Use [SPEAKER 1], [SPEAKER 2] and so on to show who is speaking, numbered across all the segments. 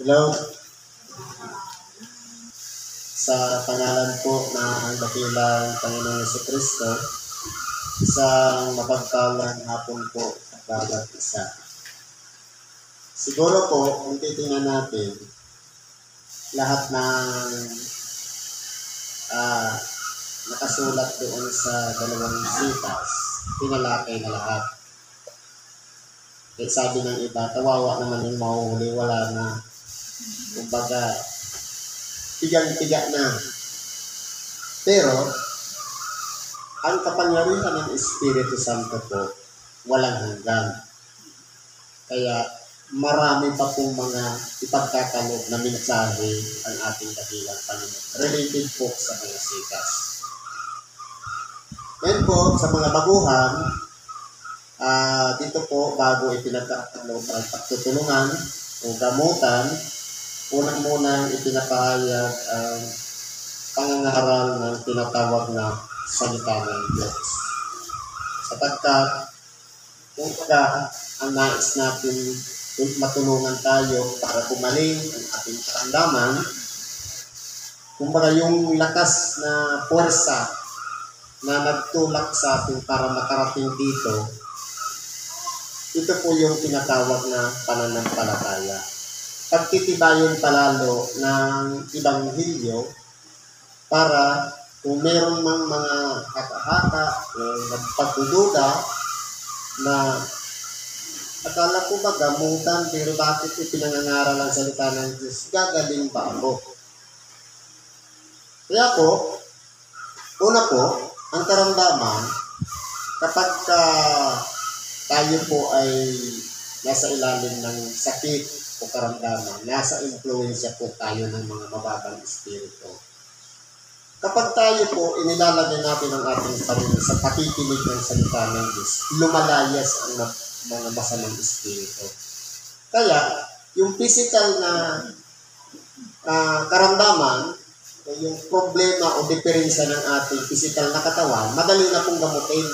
[SPEAKER 1] Hello, sa pangalan po na ang dakilang Panginoong Jesucristo, isang mapagpalang hapon po at bawat isa. Siguro po, kung titingnan natin, lahat ng nakasulat doon sa dalawang sitas, pinalakay na lahat. Kaya sabi ng iba, kawawa naman yung mahuhuli, wala na. Kumbaga, tigang-tiga na. Pero, ang kapangyarihan ng Espiritu Santo po, walang hanggan. Kaya, marami pa pong mga ipagkakalog na mensahe ang ating dakilang Panginoon. Related po sa mga sitas. Ngayon po, sa mga baguhan, dito po, bago ipinagkakalog ang pagtutulungan o gamutan, unang-unang ipinapahayag ang pangangaral ng tinatawag na salita ng Diyos. Sapagkat, kung ang nais natin matulungan tayo para kumaling ang ating karamdaman, kumbaga yung lakas na puwersa na nagtulak sa atin para makarating dito, ito po yung tinatawag na pananampalataya. Pagtitibayin palalo ng Ibanghilyo para kung meron mang mga haka-haka o nagpagdududa na akala ko ba gamutan pero bakit ipinangangaral ang salita ng Diyos? Gagaling ba ako? Kaya po, una po, ang karamdaman, kapag tayo po ay nasa ilalim ng sakit o karamdaman, nasa influensya po tayo ng mga mababang espiritu. Kapag tayo po inilalagay natin ang ating sarili sa pakikinig ng salita ng Diyos, lumalayas ang mga masamang espiritu. Kaya, yung physical na karamdaman, o yung problema o diferensya ng ating physical na katawan, madali na pong gamutin.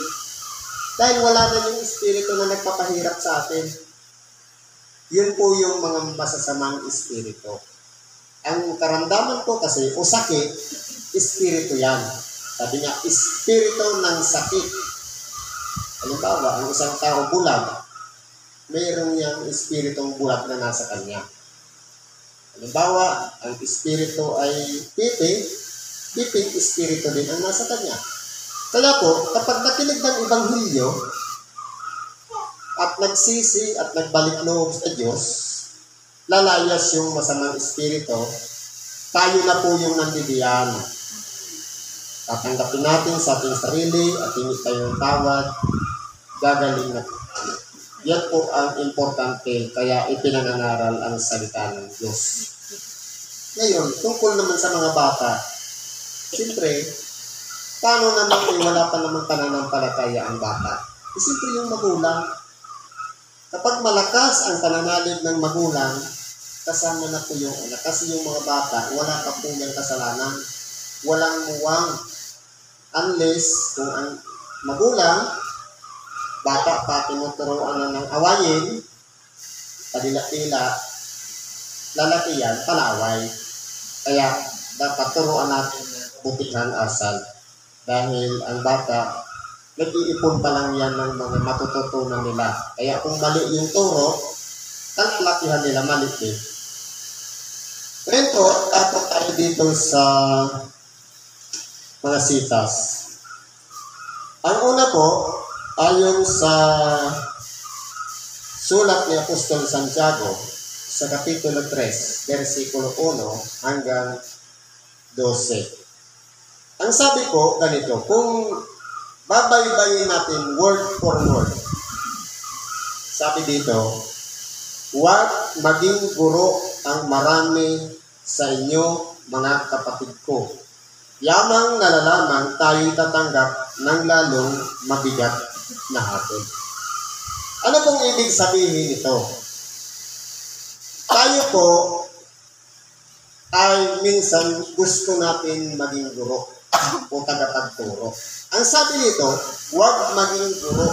[SPEAKER 1] Dahil wala na yung espiritu na nagpapahirap sa atin. Yun po yung mga masasamang espiritu. Ang karamdaman po kasi, o sakit, espiritu yan. Sabi niya, espiritu ng sakit. Halimbawa, ang isang tao bulag, mayroon niyang espiritong bulag na nasa kanya. Halimbawa, ang espiritu ay piping espiritu din ang nasa kanya. Kaya po, kapag nakinig ng Ibanghilyo, at nagsisi at nagbalik loob sa Diyos, lalayas yung masamang espiritu, tayo na po yung nandidiyan. Tatanggapin natin sa ating sarili at hindi tayong tawad, gagaling na po. Yan po ang importante, kaya ipinangangaral ang salita ng Diyos. Ngayon, tungkol naman sa mga bata, siyempre, paano naman wala pa naman pananampalataya ang bata? Siyempre yung magulang. Kapag malakas ang pananalig ng magulang, kasama na po yung anak. Kasi yung mga bata, wala pa po yung kasalanan. Walang muwang. Unless, kung ang magulang, bata pa tinuturoan na ng awayin, padila-dila, lalaki yan, palaway. Kaya, dapat turuan natin butihan asal. Dahil ang bata, nag-iipon pa lang yan ng mga matututunan nila. Kaya kung mali yung turo, kalalakihan nila mali din. Ngayon po, tapos tayo dito sa mga sitas. Ang una po, ayon sa sulat ni Apostol Santiago sa Kapitulo 3, versikulo 1 hanggang 12. Ang sabi ko, ganito, kung babaybayin natin word for word. Sabi dito, huwag maging guro ang marami sa inyo, mga kapatid ko. Yamang nalalamang tayo'y tatanggap ng lalong mabigat na hatol. Ano pong ibig sabihin ito? Tayo po ay minsan gusto natin maging guro o tagapagturo. Ang sabi nito, huwag maging guro.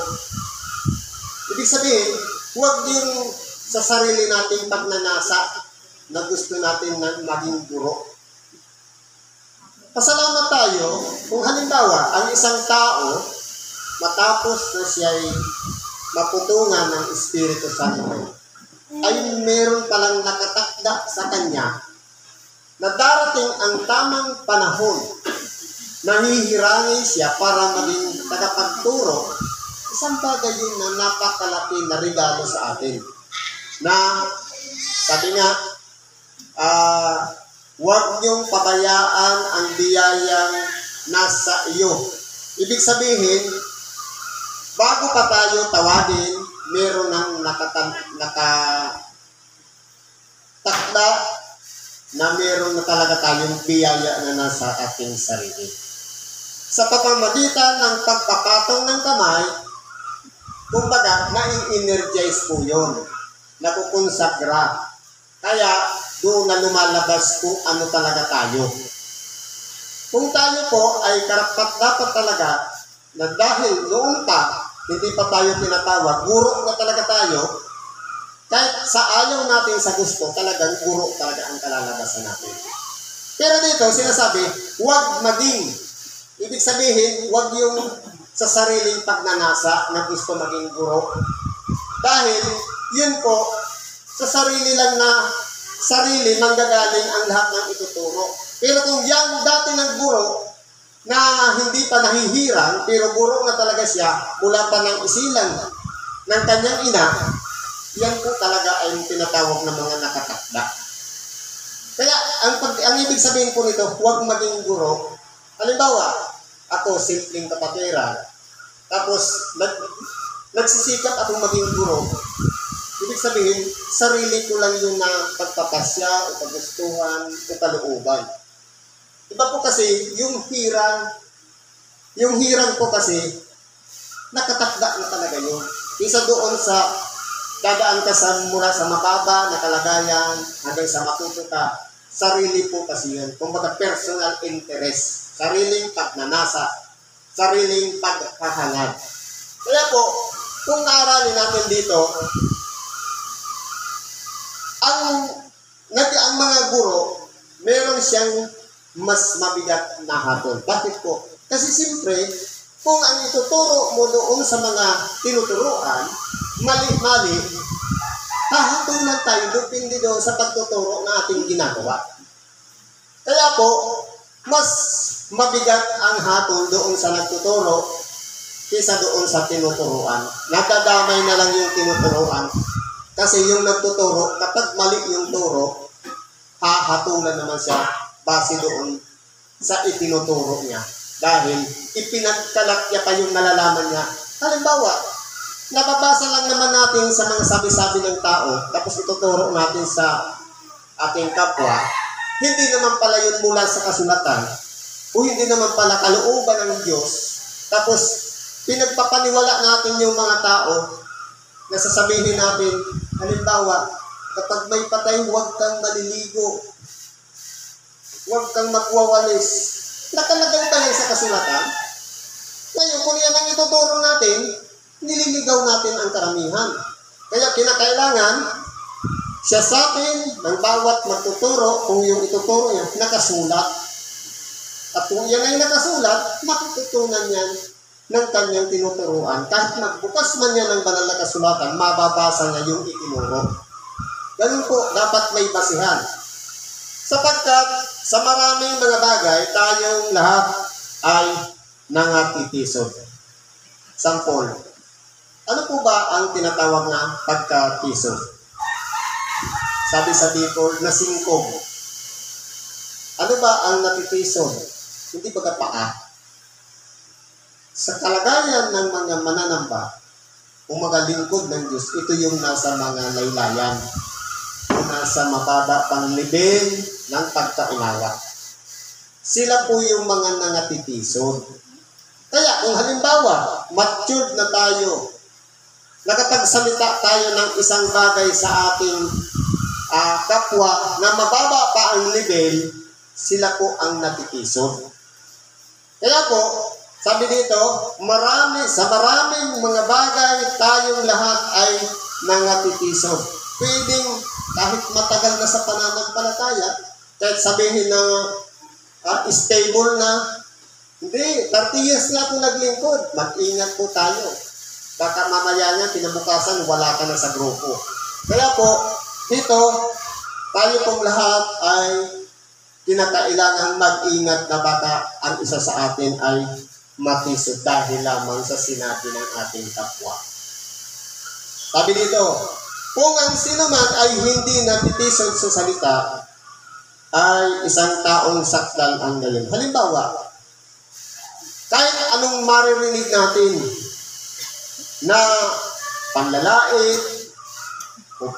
[SPEAKER 1] Ibig sabihin, huwag yung sa sarili nating pagnanasa na gusto natin na maging guro. Pasalamat tayo kung halimbawa ang isang tao matapos na siya'y maputungan ng Espiritu Santo ay meron palang nakatakda sa kanya na darating ang tamang panahon na hihirangin siya para maging tagapagturo. Isang bagay yun na napakalaki na regalo sa atin. Na sabi nga, huwag niyong pabayaan ang biyayang nasa iyo. Ibig sabihin, bago pa tayo tawagin, meron ng nakatakda na meron na talaga tayong biyaya na nasa ating sarili. Sa pamamagitan ng pagpapatong ng kamay, kumbaga, na-energize po yun, nakukonsagra. Kaya, doon na lumalabas kung ano talaga tayo. Kung tayo po ay karapat-dapat talaga na dahil noon pa, hindi pa tayo tinatawag, guro na talaga tayo, kahit sa ayaw natin sa gusto, talagang guro talaga ang kalalabasan natin. Pero dito, sinasabi, huwag maging. Ibig sabihin, huwag yung sa sariling pagnanasa na gusto maging guro. Dahil, yun po, sa sarili lang na sarili manggagaling ang lahat ng ituturo. Pero kung yan dati ng guro, na hindi pa nahihirang, pero guro na talaga siya mula pa ng isilang ng kanyang ina, yan po talaga ay tinatawag ng mga nakatakda. Kaya, ang ibig sabihin po nito, huwag maging guro. Halimbawa, ako, simpleng kapatiran, tapos nagsisikap akong maging guro. Ibig sabihin, sarili ko lang yung na pagpapasya o pagustuhan o kalooban. Iba po kasi, yung hirang po kasi, nakatakda na talaga yun. Isa doon sa, dadaan ka mula sa mababa na kalagayan, hanggang sa matuto ka, sarili po kasi yun. Kumbaga personal interest, sariling pagnanasa, sariling pagkahangad. Kaya po, kung naaralin natin dito, ang mga guro, meron siyang mas mabigat na hatol. Bakit po? Kasi siyempre, kung ang ituturo mo doon sa mga tinuturuan, mali-mali, hahatulan tayo depende doon sa pagtuturo na ating ginagawa. Kaya po, mas mabigat ang hatol doon sa nagtuturo kaysa doon sa tinuturuan. Nadadamay na lang yung tinuturuan. Kasi yung nagtuturo, kapag mali yung turo, hahatulan naman siya base doon sa itinuturo niya. Dahil ipinagkalak niya pa yung nalalaman niya. Halimbawa, nababasa lang naman natin sa mga sabi-sabi ng tao, tapos ituturo natin sa ating kapwa, hindi naman pala yun mula sa kasulatan, o hindi naman pala kalooban ng Diyos, tapos pinagpapaniwala natin yung mga tao na sasabihin natin, halimbawa, kapag may patay, huwag kang maliligo, huwag kang magwawalis. Nakalagay pa yan sa kasulatan. Ngayon, kung yan ang ituturo natin, nililigaw natin ang karamihan. Kaya kinakailangan, siya sa atin, ng bawat magtuturo, kung yung ituturo niya, nakasulat. At kung yan ay nakasulat, makitutunan yan ng kanyang tinuturuan. Kahit magbukas man yan ng banal na kasulatan, mababasa niya yung itinuro. Ganun po, dapat may basihan. Sapagkat sa maraming mga bagay, tayong lahat ay nangakitisod. Sampol. Ano po ba ang tinatawag na pagkatisod? Sabi sa Bicol, nasingkog. Ano ba ang natitisod? Hindi ba paa? Sa kalagayan ng mga mananamba o mga lingkod ng Diyos, ito yung nasa mga laylayan. Nasa mababa pang level ng pagkaunawa. Sila po yung mga nangatitisod. Kaya kung halimbawa, matured na tayo, nakapagsalita tayo ng isang bagay sa ating kapwa na mababa pa ang level, sila po ang natitisod. Kaya po, sabi dito, sa maraming mga bagay, tayong lahat ay nangatitisod. pwedeng kahit matagal na sa pananampalataya, kahit sabihin na stable na, hindi, 30 years na ako naglingkod, mag-ingat po tayo. Baka mamaya niya, pinabukasan, wala ka na sa grupo. Kaya po, dito, tayo pong lahat ay kinakailangan mag-ingat na baka ang isa sa atin ay matisod dahil lamang sa sinabi ng ating kapwa. Sabi dito, kung ang sino man ay hindi natitisod sa salita, ay isang taong sakdal ang gayon. Halimbawa, kahit anong maririnig natin na panlalait, o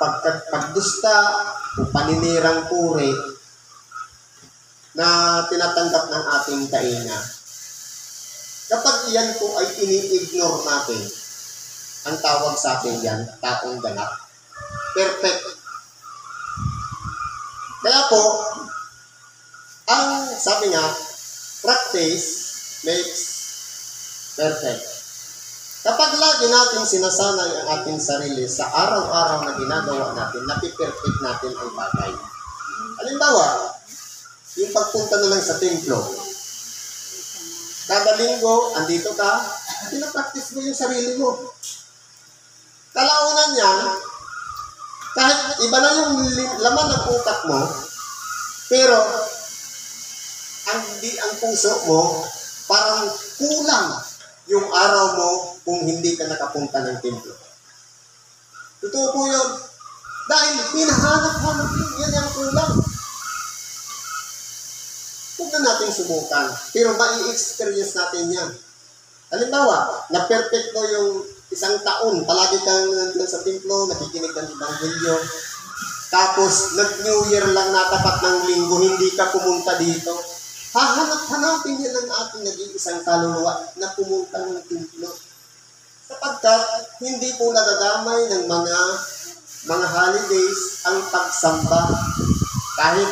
[SPEAKER 1] pagdusta, o paninirang puri na tinatanggap ng ating tainga. Kapag iyan po ay ini-ignore natin, ang tawag sa atin yan, taong ganap. Perfect. Kaya po, ang sabi nga, practice makes perfect. Kapag lagi natin sinasanay ang ating sarili sa araw-araw na ginagawa natin, napiperfect natin ang bagay. Halimbawa, yung pagpunta na lang sa templo. Kada linggo, andito ka, pinapractice mo yung sarili mo. Kalaunan yan, kahit iba na yung laman ng utak mo, pero ang puso mo, parang kulang yung araw mo kung hindi ka nakapunta ng templo. Totoo po yun. Dahil hinahanap-hanap yan ang kulang. Huwag na natin subukan. Pero mai-experience natin yan. Halimbawa, na-perfecto yung isang taon. Palagi kang nandun sa templo, nakikinig ng Ebanghelyo. Tapos, nag-New Year lang natapat ng linggo, hindi ka pumunta dito. Hahanap-hanapin yan ang ating nag-iisang kaluluwa na pumunta ng templo. Sapagkat hindi po nadadamay ng mga holidays ang pagsamba. Kahit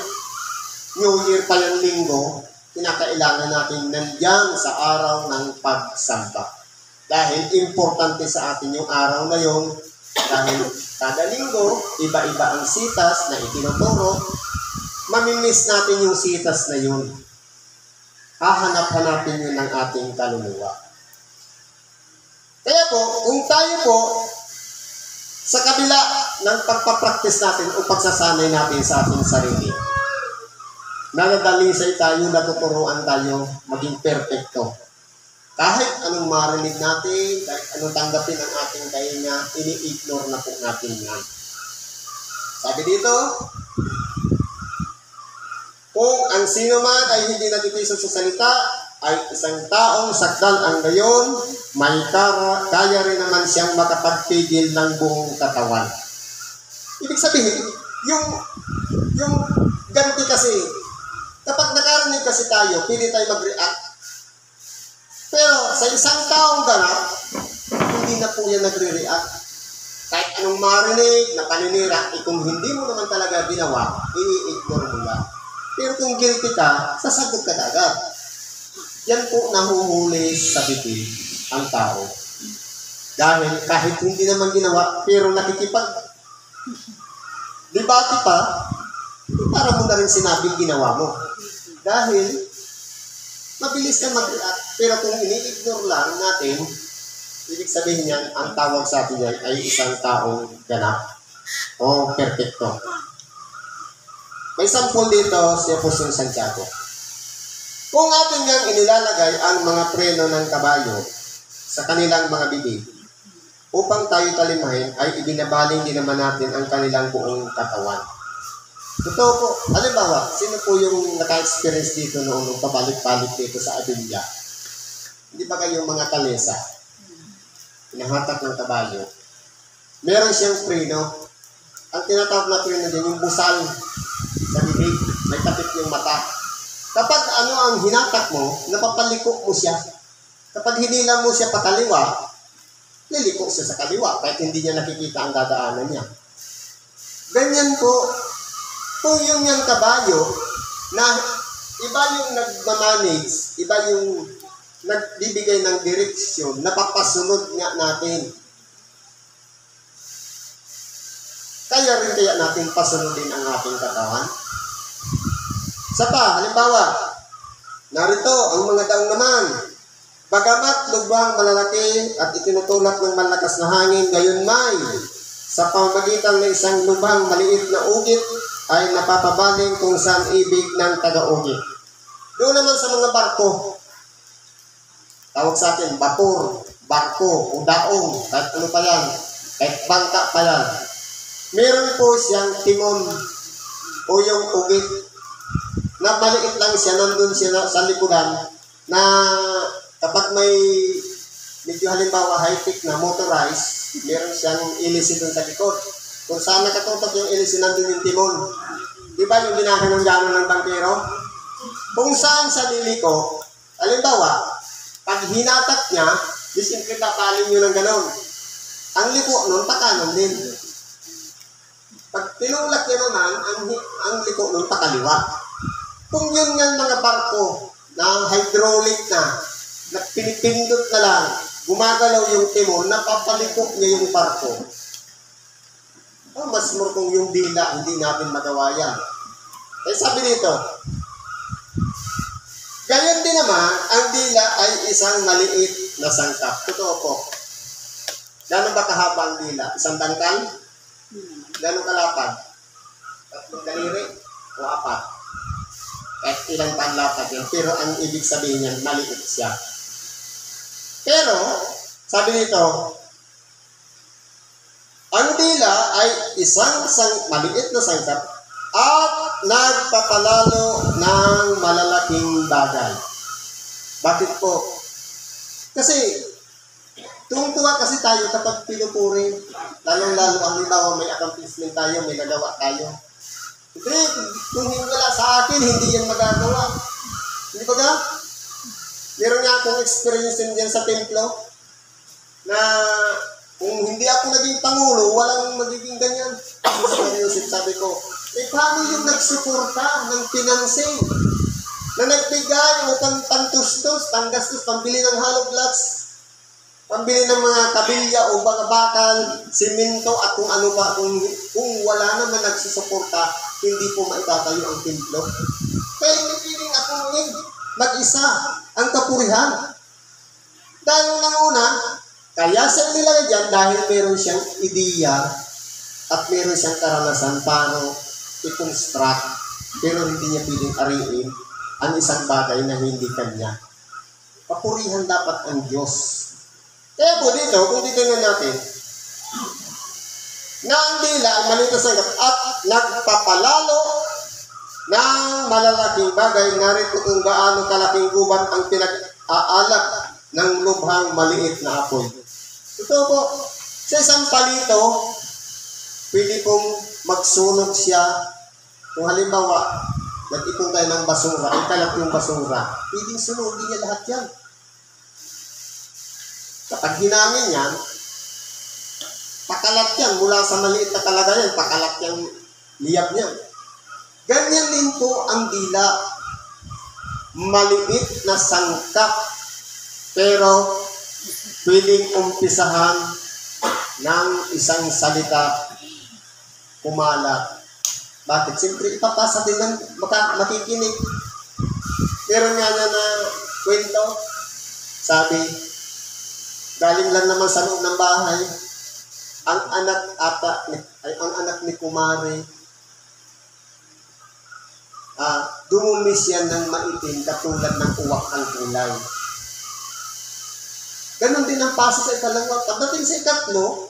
[SPEAKER 1] New Year pa yung linggo, kinakailangan natin nandiyan sa araw ng pagsamba. Dahil importante sa atin yung araw na yun. Dahil kada linggo, iba-iba ang sitas na itinuturo. Mamimiss natin yung sitas na yun. Hahanap-hanapin yun ng ating kaluluwa. Kaya po, kung tayo po, sa kabila ng pagpapractice natin o pagsasanay natin sa ating sarili, nanadalisay tayo, natuturuan tayo maging perfecto. Kahit anong marinig natin, kahit anong tanggapin ang ating kahinga, ini-ignore na po natin yan. Sabi dito, kung ang sino man ay hindi natitisod sa salita, ay isang taong sakdal ang gayon, may kaya rin naman siyang makapagpigil ng buong katawan. Ibig sabihin, yung ganti kasi, kapag nakarinig kasi tayo, pili tayo mag-react. Pero sa isang taong ganap, hindi na po yan nagre-react. Kahit anong marinig na paninira, kung hindi mo naman talaga ginawa, i-ignore mo yan. Pero kung guilty ka, sasagot ka agad. Yan po nahuhuli sa bibig ang tao. Dahil kahit hindi naman ginawa, pero nakikipag-debate pa, para mo na rin sinabing ginawa mo. Dahil mabilis ka mag-react. Pero kung ini-ignore lang natin, ibig sabihin yan, ang tawag sa atin yan ay isang taong ganap o perfecto. May sampol dito si Apostol Santiago. Kung atin ngang inilalagay ang mga preno ng kabayo sa kanilang mga bibig, upang tayo talimahin, ay ibinabaling din naman natin ang kanilang buong katawan. Totoo po, halimbawa, sino po yung naka-experience dito noong pabalik-balik dito sa Abilya? Hindi ba kayong mga kalesa? Pinahatak ng kabayo. Meron siyang preno. Ang tinatawag na preno din, yung busal sa bibig, may tapit yung mata. Kapag ano ang hinatak mo, napapaliko mo siya. Kapag hinila mo siya pakaliwa, liliko siya sa kaliwa, kahit hindi niya nakikita ang dadaanan niya. Ganyan po, kung yung kabayo, na iba yung nagmamanage, iba yung nagbibigay ng direksyon, napapasunod nga natin. kaya rin kaya natin pasunodin ang ating katawan? Sa pa, halimbawa, narito ang mga daong naman. Bagamat lubhang malalaki at itinutulak ng malakas na hangin, gayon may sa pamamagitan ng isang lubhang maliit na ugit ay napapabaling kung saan ibig ng taga-ugit. Doon naman sa mga barko, tawag sa atin, vapor, barko, o daong, kahit ano pa yan, kahit bangka pa yan. Meron po siyang timon o yung ugit na maliit lang siya, nandun siya sa likuran na kapag may medyo halimbawa high-tech na motorized, meron siyang ilisi dun sa likod. Kung saan nakatutok yung ilisi, nandun yung timon. Di ba yung ginagawa ng gano'n ng bangkero? Kung saan sa liliko, halimbawa, pag hinatak niya, disimple tatalin nyo ng gano'n. Ang liko nun, pakanan din. Pag tinulak niya naman, ang liko nun, pakaliwa. Kung yun nga mga barko na hydraulic na pinipindot na lang, gumagalaw yung timon, napapalikok niya yung barko. Mas more kung yung dila, hindi natin magawa yan. Eh sabi dito, gayon din naman, ang dila ay isang maliit na sangkap. Totoo po. Gano'n ba kahaba ang dila? Isang dangkal? Gano'n kalapad? 3 daliri? O 4? Kahit ilang panlapad yan. Pero ang ibig sabihin niyan, maliit siya. Pero, sabi nito, ang dila ay isang maliit na sangkap at nagpapalalo ng malalaking bagay. Bakit po? Kasi, tuwang-tuwa kasi tayo kapag pinupuri, lalong-lalo ang libawa, may accomplishment tayo, may nagawa tayo. Hindi, kung wala sa akin, hindi yan magagawa. Hindi ba ga? Meron nga akong experience din sa templo na kung hindi ako naging pangulo, walang magiging ganyan. Sabi ko, paano yung nagsuporta ng financing? Na nagbigay o pantustos, panggastos, pambili ng hollow blocks, pambili ng mga kabilya o bakal, simento at kung ano pa, kung wala naman nagsusuporta, hindi po maitatayo ang templo. Kaya pipiling ako ngayon, mag-isa ang kapurihan. Dahil unang una, kaya siya nilagay dyan dahil meron siyang ideya at meron siyang karanasan paano i-construct, pero hindi niya piling ariin ang isang bagay na hindi kanya. Papurihan dapat ang Diyos. Kaya po dito, kung titignan natin, na ang dila ang maliit na sangkap at nagpapalalo ng malalaking bagay, narito kung gaano kalaking gubat ang pinag-aalag ng lubhang maliit na apoy. Ito po, sa isang palito, pwede pong magsunog siya. Kung halimbawa, nag-ipon tayo ng basura, ikalat yung basura, pwedeng sunugin niya lahat yan. Kapag hinangin yan, pakalat yan, mula sa maliit na kalagayan, pakalat yung liyab niya. Ganyan din po ang dila. Maliit na sangkap, pero pwedeng umpisahan ng isang salita kumalat. Bakit? Siyempre, ipapasa din ng makikinig. Meron nga na kwento, sabi, galing lang naman sa loob ng bahay, ang anak ni Kumare, dumumis yan ng maitim katulad ng uwak ang kulay. Ganon din ang paso sa ikalawa. Pagdating sa ikatlo,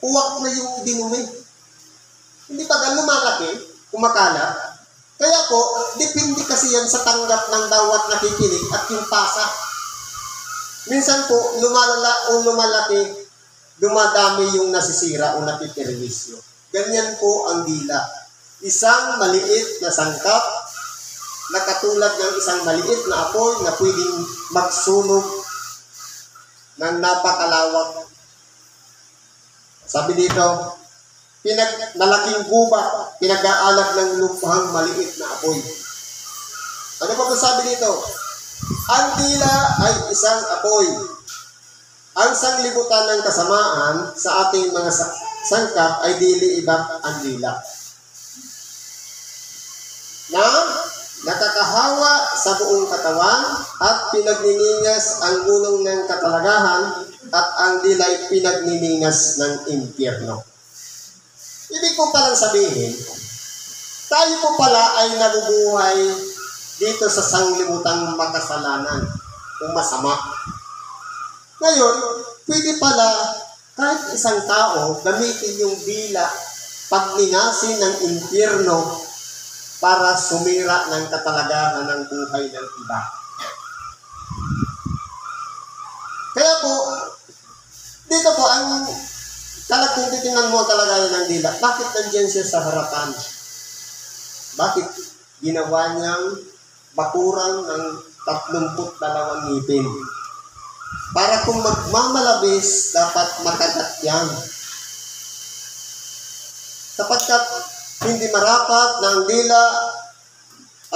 [SPEAKER 1] uwak na yung dinumi. Hindi pa ganun lumalaki, kumakalat. Kaya po, depende kasi yan sa tanggap ng bawat nakikinig at yung pasa. Minsan po, lumalala o lumalaki, dumadami yung nasisira o napiperwisyo. Ganyan po ang dila. Isang maliit na sangkap na katulad ng isang maliit na apoy na pwedeng magsunog ng napakalawak. Sabi dito, malaking gubat, pinag-aalak ng lubhang maliit na apoy. Ano pa ba sabi dito? Ang dila ay isang apoy. Ang sanglibutan ng kasamaan sa ating mga sangkap ay dili iba ang dila. Na nakakahawa sa buong katawan at pinagniningas ang gulong ng katalagahan at ang dila'y pinagniningas ng impyerno. Ibig ko palang sabihin, tayo po pala ay nabubuhay dito sa sanglibutang makasalanan o masama. Ngayon, pwede pala kahit isang tao gamitin yung dila pagninasin ng impyerno para sumira ng katalagahan ng buhay ng iba. Kaya po, dito po, ang kung titingnan mo talaga ng dila, bakit nandiyan siya sa harapan? Bakit ginawa niyang bakuran ng 32 ngipin? Para kung magmamalabis, dapat makagat yan. Sapagkat hindi marapat na ang dila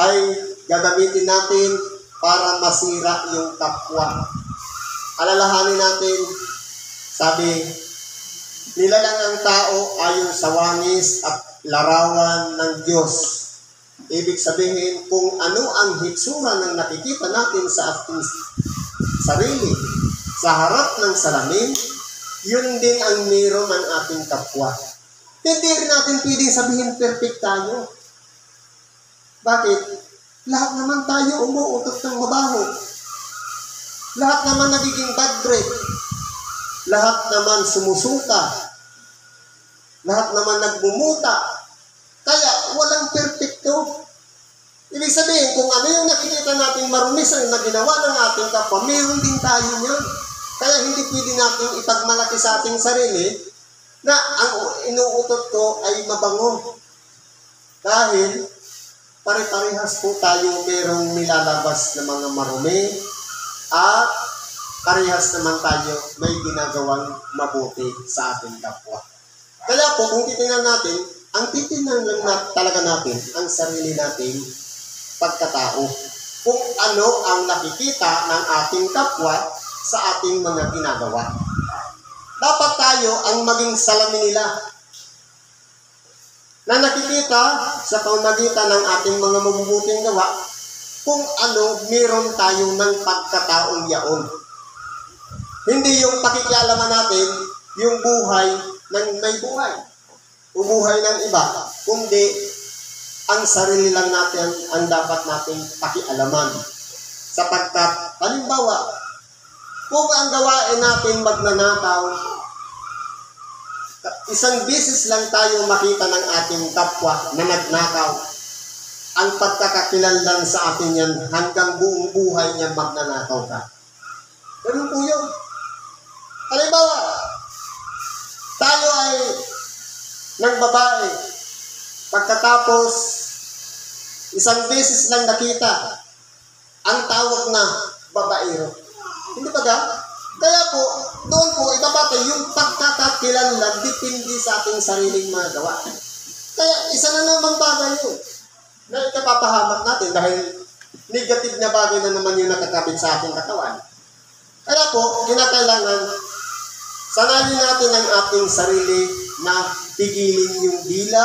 [SPEAKER 1] ay gagamitin natin para masira yung kapwa. Alalahanin natin, sabi, nilalang ang tao ayon sa wangis at larawan ng Diyos. Ibig sabihin, kung ano ang hitsura ng nakikita natin sa ating sarili, sa harap ng salamin, yun din ang meron ng ating kapwa. Hindi rin natin pwedeng sabihin perfect tayo. Bakit? Lahat naman tayo umuutot ng mabaho. Lahat naman nagiging bad breath. Lahat naman sumusuka. Lahat naman nagmumuta. Kaya walang perfecto. Ibig sabihin, kung ano yung nakikita natin marumisan na ginawa ng ating kapwa, meron din tayo niyan. Kaya hindi pwede natin ipagmalaki sa ating sarili na ang inuutot ko ay mabango. Dahil pare-parehas po tayo merong nilalabas na mga marumi at parehas naman tayo may ginagawang mabuti sa ating kapwa. Kaya po, kung titingnan natin, ang titingnan lang talaga natin ang sarili nating pagkatao. Kung ano ang nakikita ng ating kapwa sa ating mga ginagawa. Dapat tayo ang maging salamin nila na nakikita sa pamamagitan ng ating mga mabubuting gawa kung ano meron tayo ng pagkataong yaon. Hindi yung pakikialaman natin yung buhay ng may buhay o buhay ng iba, kundi ang sarili lang natin ang dapat nating pakialaman. Sapagkat, halimbawa, kung ang gawain natin magnanakaw, isang beses lang tayo makita ng ating kapwa na nagnakaw. Ang pagkakakilanlan sa atin yan hanggang buong buhay niya magnanakaw ka. Ganun po yun. Halimbawa, tayo ay nagbabae. Pagkatapos, isang beses lang nakita, ang tawag na babaero. Hindi ba ga? Kaya po, doon po, itabate yung pagkakakilanlan depende sa ating sariling mga gawa. Kaya isa na namang bagay yun na ikapapahamak natin dahil negative na bagay na naman yung nakakabit sa ating katawan. Kaya po, kinakailangan sanayin natin ang ating sarili na pigilin yung dila,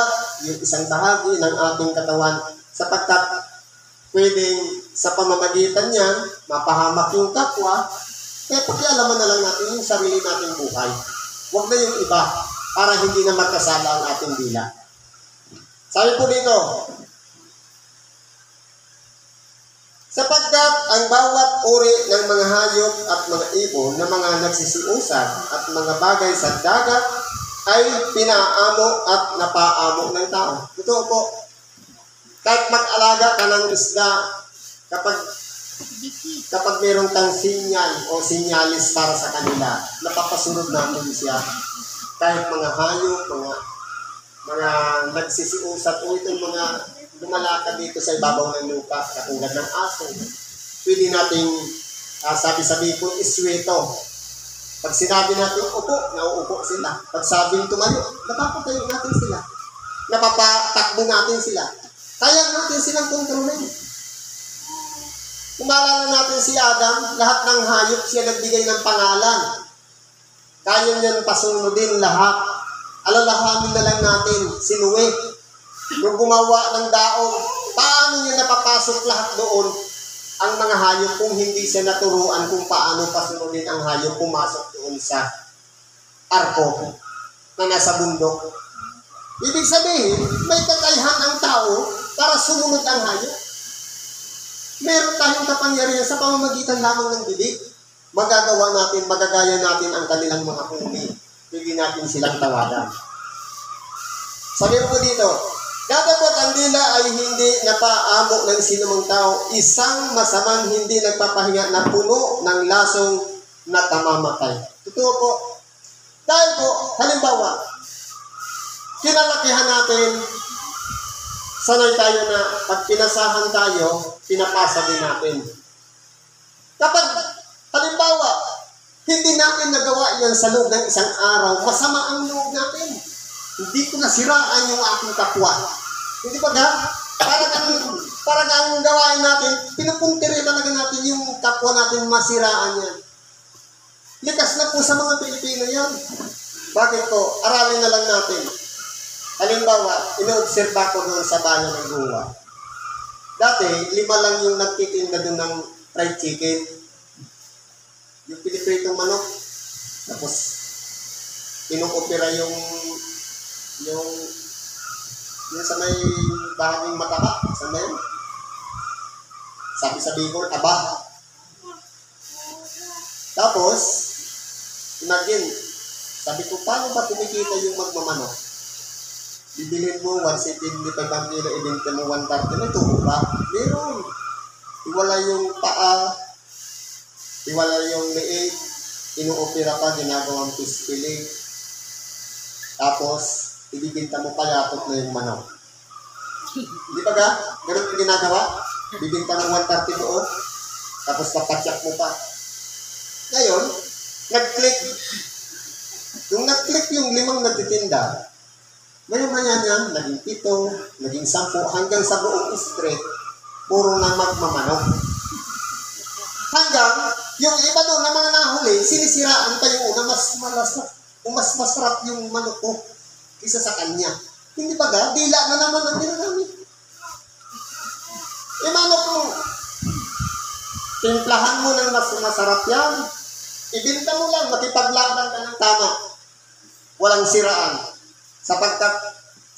[SPEAKER 1] yung isang bahagi ng ating katawan sapagkat pwedeng sa pamamagitan niyan, mapahamak yung kapwa, kaya pakialaman na lang natin yung sarili nating buhay. Huwag na yung iba para hindi na magkasala ang ating dila. Sabi po dito, sapagkat ang bawat uri ng mga hayop at mga ibon na mga nagsisiusap at mga bagay sa dagat ay pinaamo at napaamo ng tao. Ito po, kahit mag-alaga ka ng isda, kapag mayroong kang sinyal o sinyalis para sa kanila, napapasunod natin siya. Kahit mga hayop, mga nagsisiusap o itong mga lumalakad dito sa ibabaw ng lupa, katulad ng aso, pwede nating sabi-sabi ko, isweto. Pag sinabi natin upo, nauupo sila. Pag sabing tumayo, napapatayo natin sila. Napapatakbo natin sila. Kaya natin silang kontrolin. Kung maalala natin si Adam, lahat ng hayop siya nagbigay ng pangalan. Kaya niyan pasunodin lahat. alalahanin na lang natin si Noe. Nung gumawa ng daong, paano niya napapasok lahat doon ang mga hayop kung hindi siya naturuan kung paano pasunodin ang hayop pumasok doon sa arko na nasa bundok. Ibig sabihin, may kakayahan ang tao para sumunod ang hayop. Meron tayong kapangyarihan sa pamamagitan lamang ng bibig. Magagawa natin, magagaya natin ang kanilang mga huni. Hindi natin silang tawagan. Sabi mo dito, datapot ang dila ay hindi napaamo ng sinumang tao, isang masamang hindi nagpapahinga na puno ng lasong na tamamatay. Totoo po. Dahil po, halimbawa, kinalakihan natin, sanay tayo na pag pinasahan tayo, pinapasa din natin. Kapag, halimbawa, hindi natin nagawa yan sa loob ng isang araw, masama ang loob natin. Hindi ko nasiraan yung aking kapwa. Hindi ba ga? Parang ang gawain natin, pinupuntiri talaga natin yung kapwa natin masiraan yan. Likas na po sa mga Pilipino yan. Bakit po? Aralin na lang natin. Halimbawa, ino-observe ko doon sa bayan ng Guwa. Dati, 5 lang yung nagtitinda doon ng fried chicken. Yung pinipritong manok. Tapos, inukopera yung sa may bahaging mataba. Saan ba yun? Sabi sa Bicol, aba. Tapos, imagine, sabi ko, paano ba kumikita yung magmamanok? Bibilhin mo 175 ang kilo, ibenta mo 130, may tubo ba? Meron. Iwala yung paa, iwala yung leeg, inuopera pa, ginagawang pispiling. Tapos, ibibinta mo palatot na yung manok. Di ba ga? Ganun yung ginagawa? Bibinta mo 130 doon, tapos papatsak mo pa. Ngayon, nag-click. Yung nag-click yung 5 nagtitinda, maya-maya niya, naging 7, naging 10, hanggang sa buong street, puro na magmamanok. Hanggang, yung iba doon na mga nahuli, sinisiraan pa yung una, mas masarap yung manok ko kaysa sa kanya. Hindi ba ga? Dila na naman ang ginagamit. Manok mo, timplahan mo ng mas masarap yan. Ibinta mo lang, makipaglaban ka ng tama. Walang siraan. Sapagkat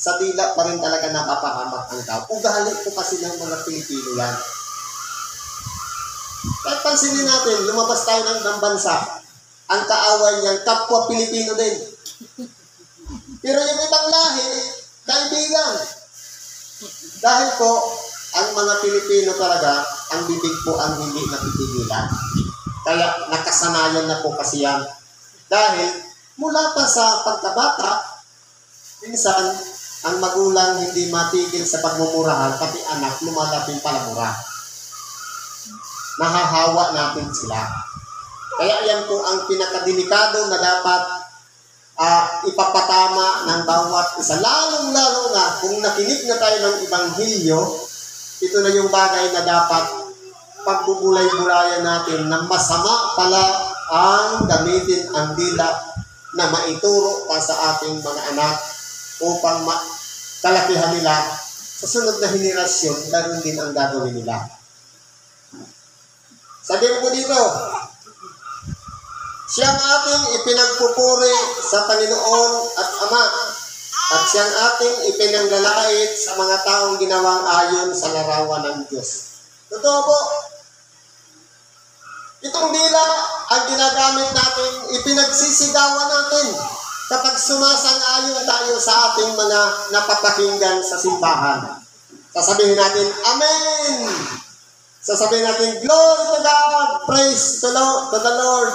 [SPEAKER 1] sa dila pa rin talaga napapahamak ang tao. Ugali po kasi ng mga Pilipino yan. Kahit pansinin natin, lumabas tayo ng bansa, ang kaaway niyan, kapwa Pilipino din. Pero yung ibang lahi, kaibigan. Dahil po, ang mga Pilipino talaga, ang bibig po ang hindi napipigilan. Kaya nakasanayan na po kasi yan. Dahil mula pa sa pagkabata, minsan ang magulang hindi matigil sa pagmumurahan, pati anak lumalaping palamura. Nahahawa natin sila. Kaya yan po ang pinakadelikado na dapat ipapatama ng bawat isa. Lalong-lalo na kung nakinig na tayo ng Ebanghelyo, ito na yung bagay na dapat pagbubulay-bulayan natin na masama pala ang gamitin ang dila na maituro pa sa ating mga anak upang kalakihan nila sa sunod na henerasyon, ganoon din ang gagawin nila. Sabihin ko dito, siyang ating ipinagpupuri sa Panginoon at Ama at siyang ating ipinanglalait sa mga taong ginawang ayon sa larawan ng Diyos. Totoo po, itong dila ang ginagamit natin, ipinagsisigawan natin kapag sumasang-ayon tayo sa ating mga napapakinggan sa simbahan. Sasabihin natin, Amen! Sasabihin natin, Glory to God! Praise to the Lord!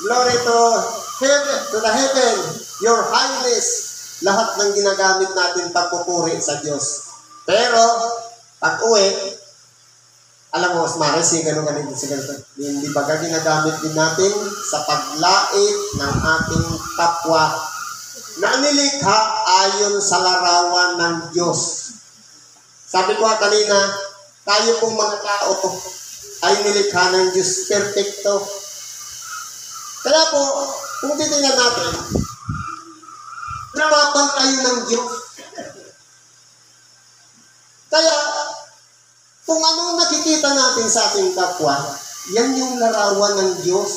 [SPEAKER 1] Glory to the heaven! Your Highness! Lahat ng ginagamit natin pagpupuri sa Diyos. Pero, pag uwi, alam mo, Maris, ganun sa ganito. Hindi ba ginagamit din natin sa paglait ng ating kapwa na nilikha ayon sa larawan ng Diyos. Sabi ko kanina, tayo pong mga tao ay nilikha ng Diyos perfecto. Kaya po, kung titingnan natin, Harapan tayo ng Diyos. Kaya, kung anong nakikita natin sa ating kapwa, yan yung larawan ng Diyos.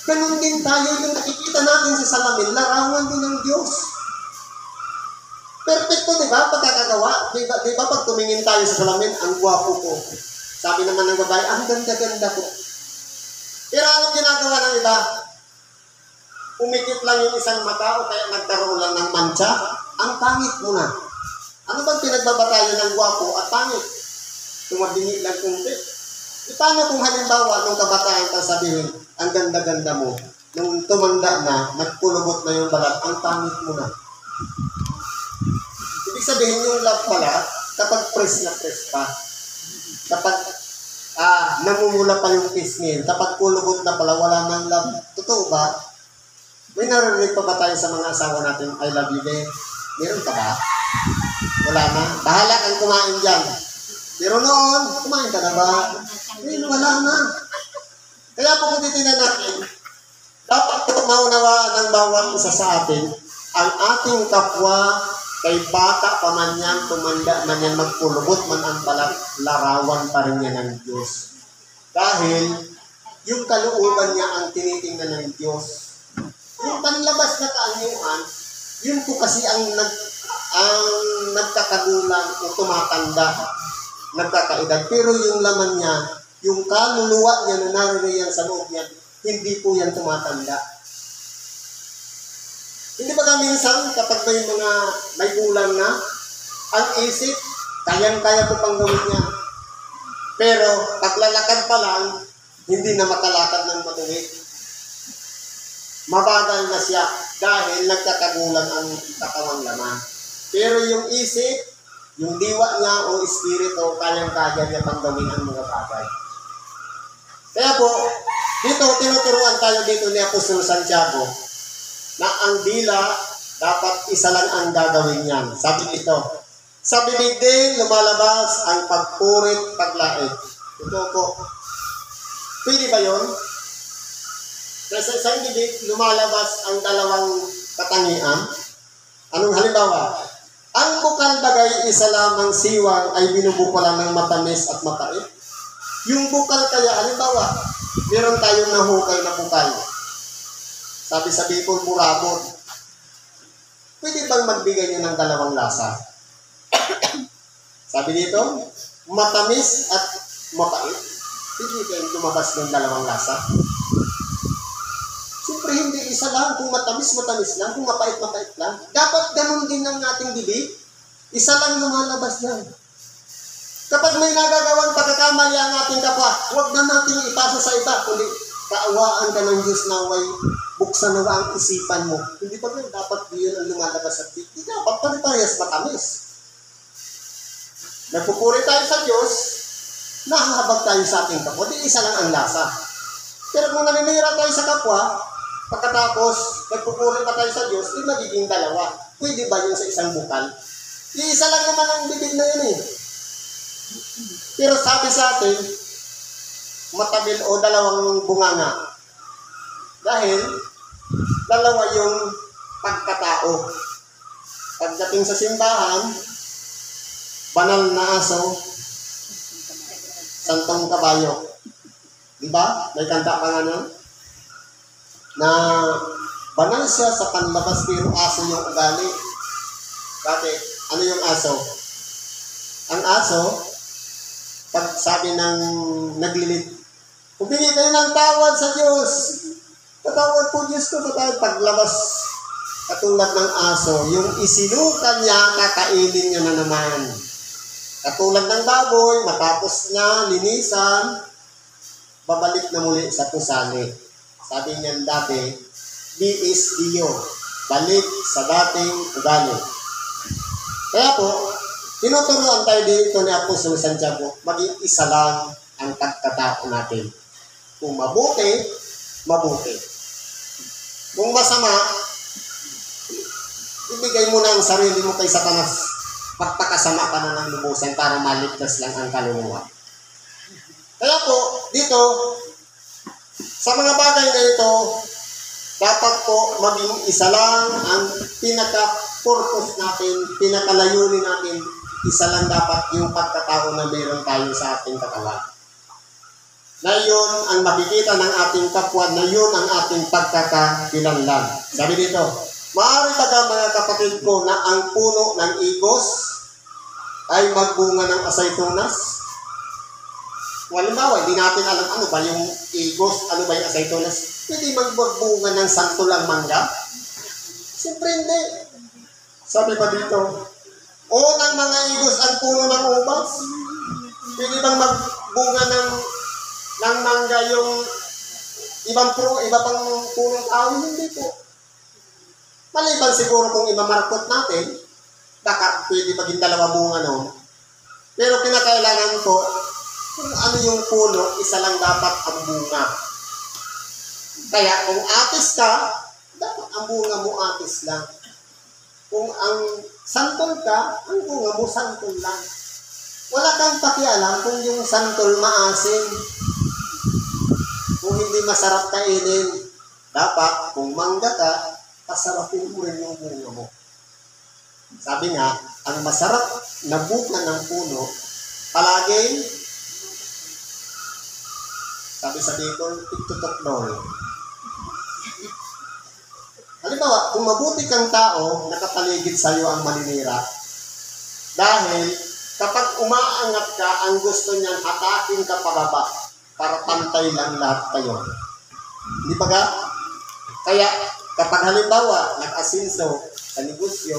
[SPEAKER 1] Ganon din tayo, yung nakikita natin sa salamin, larawan din ng Diyos. Perfecto, di ba? Pagkakagawa. Di ba pag tumingin tayo sa salamin, ang gwapo ko. Sabi naman ng babae, ang ganda-ganda ko. Pero anong ginagawa ng iba? Umikit lang yung isang mata o kaya nagkaroon lang ng mancha. Ang pangit mo na. Ano bang pinagbabatayan ng gwapo at pangit? Tumadingi lang kunti. E paano kung halimbawa, nung kabataan ka sabihin, ang ganda-ganda mo, nung tumanda na, nagpulubot na yung balat, ang pangit mo na. Ibig sabihin yung love pala, kapag press na press pa, kapag namumula pa yung pisngin, kapag pulubot na pala, wala nang love. Totoo ba? May narinig pa ba tayo sa mga asawa natin, I love you, babe? Meron ka ba? Wala na. Bahala kang kumain dyan. Pero noon, kumain ka na ba? Wala na. Kaya kung titignan natin, dapat maunawaan ng bawat isa sa atin, ang ating kapwa, kay bata pa man yan, tumanda man yan, magpulubot man ang balat, larawan pa rin yan ng Diyos. Dahil, yung kalooban niya ang tinitingnan ng Diyos. Yung panlabas na kaanyuan, yun po kasi ang nagkakagulang o tumatanda, nagkakaedad. Pero yung laman niya, yung kaluluwa niya na naririyan sa loob niya, hindi po yan tumatanda. Hindi ba minsan kapag may gulang na, ang isip, kayang-kaya ko pang gawin niya. Pero paglalakad pa lang, hindi na makalakad ng matuwid. Mabagal na siya dahil nagkakagulang ang katawang laman. Pero yung isip, yung diwa niya o espiritu, kayang-kaya niya pang gawin ang mga bagay. Kaya po, dito, tinuturuan tayo dito ni Apostol Santiago na ang dila, dapat isa lang ang gagawin niyan. Sabi dito, sa bibig din lumalabas ang pagpurit, paglait. Ito po. Pwede ba yun? Sa isang bibig, lumalabas ang dalawang katangian. Anong halimbawa? Ang bukal bagay, isa lamang siwang ay binubukalan ng matamis at mapait. Yung bukal kaya, halimbawa, meron tayong nahukay na bukal. Sabi sa Bicol, burabot. Pwede bang magbigay niyo ng dalawang lasa? Sabi dito, matamis at mapait. Pwede kayong lumabas ng dalawang lasa? Siyempre, hindi isa lang. Kung matamis lang. Kung mapait lang. Dapat ganun din ang ating bibig. Isa lang lumalabas lang. Kapag may nagagawang pagkakamali ang ating kapwa, huwag na natin ipasa sa iba, kundi kaawaan ka ng Diyos na way buksan na ang isipan mo. Hindi ba dapat yun ang lumalabas sa bibig? Hindi dapat pare-parehas matamis. Nagpupuri tayo sa Diyos, nahahabag tayo sa ating kapwa. Di isa lang ang lasa. Pero kung naninira tayo sa kapwa, pagkatapos nagpupuri pa tayo sa Diyos, di magiging dalawa. Pwede ba yun sa isang bukal? Isa lang naman ang bibig na yun eh. Pero sabi sa atin, matabil o dalawang bunganga. Dahil, dalawa yung pagkatao. Pagdating sa simbahan, banal na aso, santong kabayo. Diba? May kanta pa nga nun? Na banal siya sa panlabas pero aso yung ugali. Bakit? Ano yung aso? Ang aso, pag sabi ng naglilid, humingi kayo ng tawad sa Diyos. Patawad po Diyos ko, patawad. Paglabas, katulad ng aso, yung isinukan niya, kakainin niya na naman. Katulad ng baboy, matapos na linisan, babalik na muli sa tusali. Sabi niyan dati, biis diyo, balik sa dating ugali. Kaya po, tinuturuan tayo dito ni Apostol Santiago, maging isa lang ang pagkatao natin. Kung mabuti, mabuti. Kung masama, ibigay mo na ang sarili mo kay Satanas. Magpakasama ka na ng lubusan para maligtas lang ang kaluluwa. Kaya po, dito, sa mga bagay na ito, Dapat po maging isa lang ang pinaka-purpose natin, pinakalayunin natin, isa lang dapat yung pagkatao na meron tayo sa ating katawan. Na yun ang makikita ng ating kapwa, na yun ang ating pagkakakilanlan. Sabi dito, maaari ba mga kapatid ko na ang puno ng igos ay magbunga ng asaytunas? Halimbawa, hindi natin alam ano ba yung igos, ano ba yung asaytunas. Pwede magbunga ng santulang mangga? Siyempre hindi. Sabi pa dito, unang mga igos ang puno ng ubas. Pwede bang magbunga ng mangga yung iba pang punong tao? Hindi po. Maliban siguro kung imamarkot natin, baka pwede maging dalawa bunga noon. Pero kinakailangan ko, kung ano yung puno, isa lang dapat ang bunga. Kaya kung atis ka, dapat ang bunga mo atis lang. Kung ang santol ka, ang bunga mo santol lang. Wala kang pakialam kung yung santol maasim, kung hindi masarap kainin. Dapat, kung mangga ka, pasarapin mo rin yung bunga mo. Sabi nga, ang masarap na bunga ng puno, palaging, sabi sa Bicol, itutok doon. Halimbawa, kung mabuti kang tao, nakapaligid sa iyo ang maninira. Dahil, kapag umaangat ka, ang gusto niyan, hatakin ka pababa para pantay lang lahat kayo. Hindi ba ka? Kaya, kapag halimbawa, nag-asinso sa negosyo,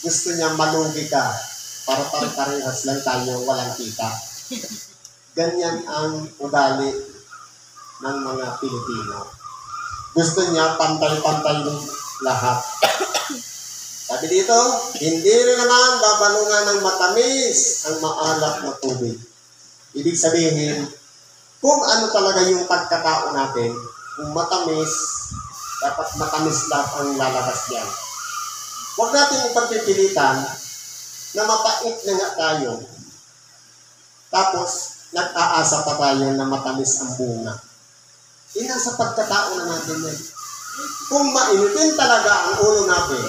[SPEAKER 1] gusto niya malugi ka para pare-parehas lang tayo walang kita. Ganyan ang ugali ng mga Pilipino. Gusto niya pantay-pantay ng lahat. Sabi dito, hindi rin naman babalungan ng matamis ang maalat na tubig. Ibig sabihin, kung ano talaga yung pagkatao natin, kung matamis, dapat matamis lahat ang lalabas diyan. Huwag natin ipagpipilitan na mapait na nga tayo. Tapos, nag-aasa pa tayo na matamis ang bunga. Nasa pagkatao na natin yan. Kung mainitin talaga ang ulo natin,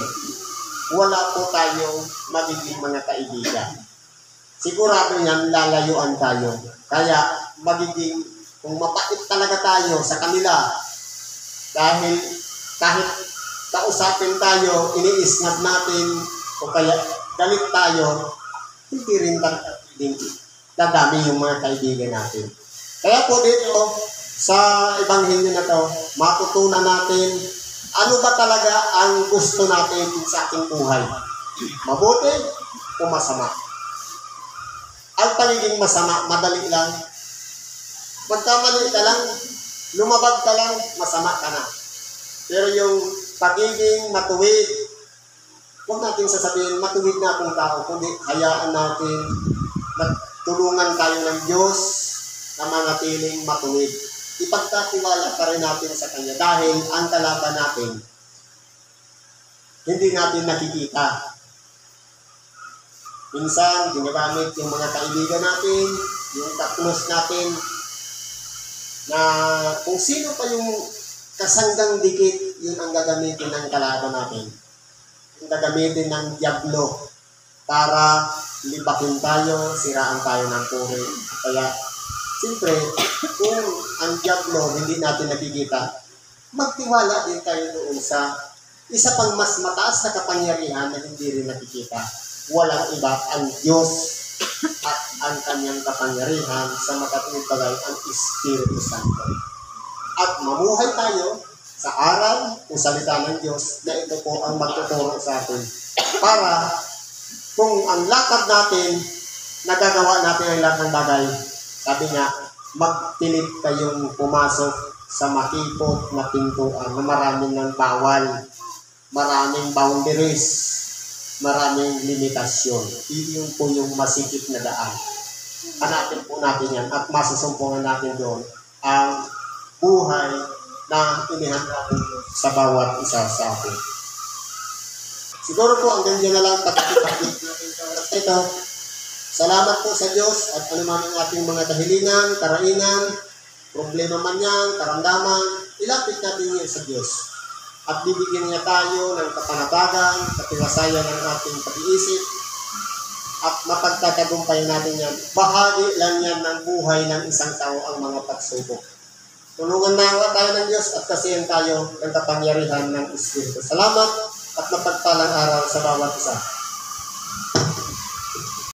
[SPEAKER 1] wala po tayong magiging mga kaibigan. Sigurado yan, lalayuan tayo. Kaya, magiging, kung mapait talaga tayo sa kanila, dahil kahit kausapin tayo, iniisnab natin, o kaya galit tayo, hindi rin dadami yung mga kaibigan natin. Kaya po dito, sa Ebanghelyo na to, matutunan natin ano ba talaga ang gusto natin sa ating buhay. Mabuti o masama? Ang pagiging masama, madali lang. Magkamali ka lang, lumabag ka lang, masama ka na. Pero yung pagiging matuwid, huwag natin sasabihin, matuwid na akong tao, kundi hayaan natin, tulungan tayo ng Diyos na manatiling matuwid. Ipagkatiwala pa rin natin sa Kanya dahil ang kalaban natin, hindi natin nakikita. Minsan, ginagamit yung mga kaibigan natin, yung ka-close natin, na kung sino pa yung kasanggang dikit, yun ang gagamitin ng kalaban natin. Yung gagamitin ng diablo para libakin tayo, siraan tayo ng puri. Kaya, siyempre, kung ang diablo hindi natin nakikita, magtiwala din tayo doon sa isa pang mas mataas na kapangyarihan na hindi rin nakikita. Walang iba ang Diyos at ang kanyang kapangyarihan sa makatuwid bagay ang Espiritu Santo. At mamuhay tayo sa aral ng salita ng Diyos na ito po ang magtuturo sa atin. Para kung ang lakad natin, nagagawa natin ang lahat ng bagay, sabi nga, magpilit kayong pumasok sa makipot na pintuan na maraming ng bawal, maraming boundaries, maraming limitasyon. Iyon po yung masikip na daan. Hanapin po natin yan at masusumpungan natin doon ang buhay na inihanda sa bawat isa sa atin. Siguro po hanggang dyan na lang pagkakipagpit natin sa oras ito. Salamat po sa Diyos at anuman ang ating mga kahilingan, karainan, problema man yan, karamdaman, ilapit natin yan sa Diyos. At bibigyan niya tayo ng kapanabagan, katiwasayan ng ating pag-iisip, at mapagtatagumpay natin yan. Bahagi lang yan ng buhay ng isang tao ang mga pagsubok. Tulungan nawa tayo ng Diyos at kasihan tayo ng kapangyarihan ng Espiritu. Salamat at mapagpalang araw sa bawat isa.